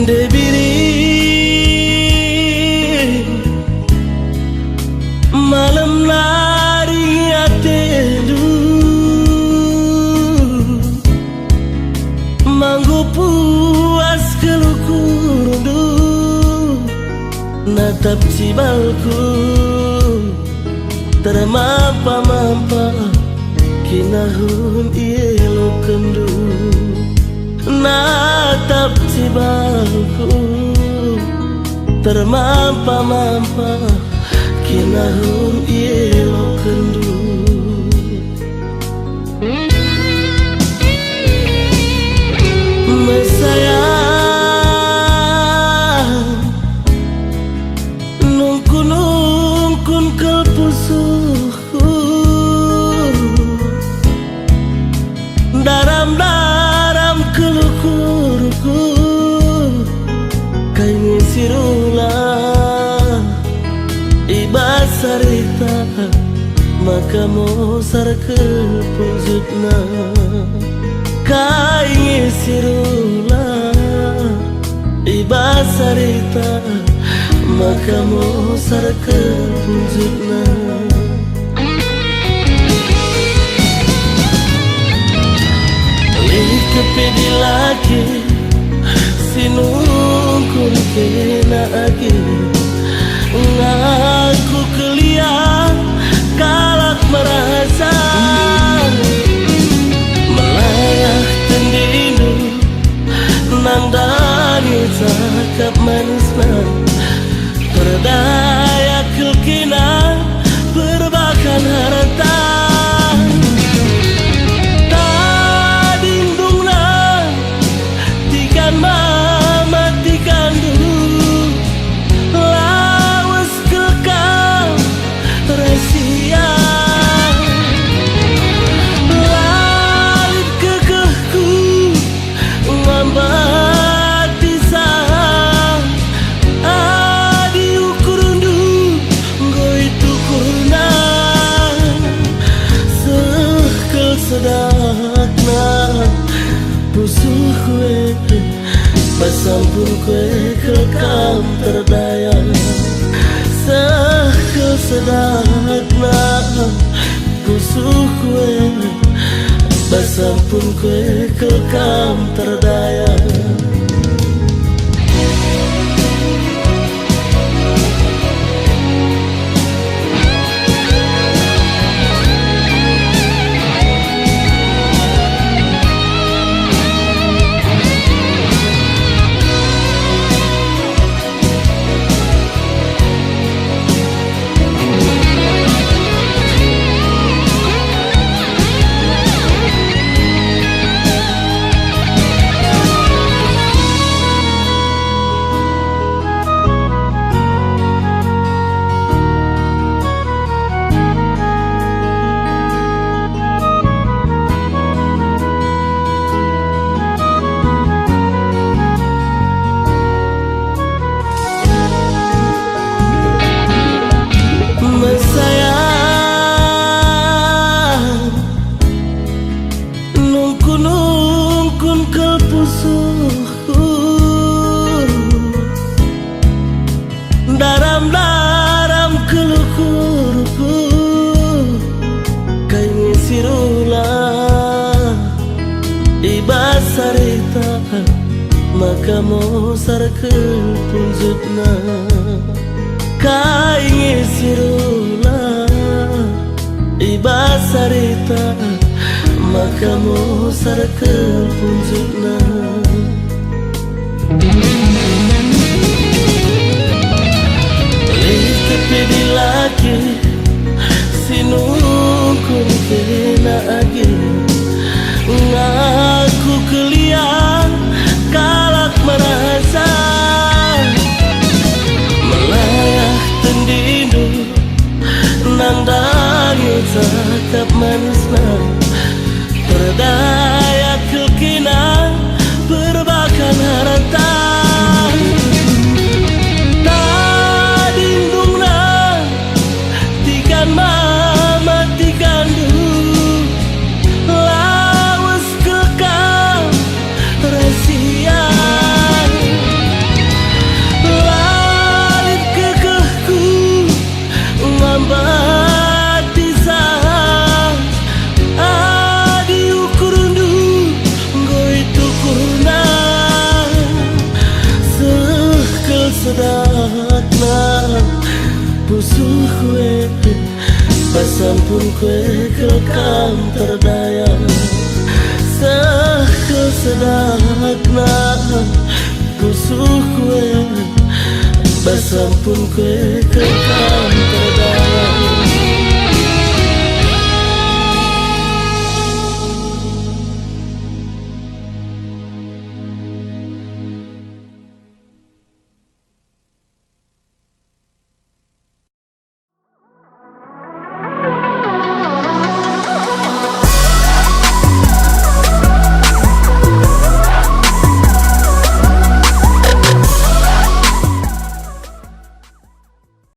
Debiri malam nari atelu manggu puas kelukurdu natap cibalku termampa-mampa kinahun ielo kendu natap cibalku termampa-mampa kinahun ielo kendu mesayang nungkun kepusuhku daram kelukurku kai ngisirulah ibasarita maka mosar kepunjutna kai ngisirulah ibasarita maka mosar kepunjutna kepedi lagi sinungkun kena agi ngaku kelia kalak merasa melayah tendinu nang dani cakap manisna berdaya kelkina berbakan harta sedakna pusuh kue pasampun kue kelkam terdaya sekel sedakna pusuh kue pasampun kue kelkam terdaya mesayang nungkun kepusuhku daram kelukurku kai ngisirulah ibasarita maka mosar kepunjutna kai ngisirulah ibasarita maka mosar kepunjutna kepedi lagi sinungkun kena agi ngaku kelia kalak merasa melayah tendinu nang dani cakap manisna berdaya kelkina berbakan harta tadindungna tikan mama tikan du susuh kue, basampun kue kekal.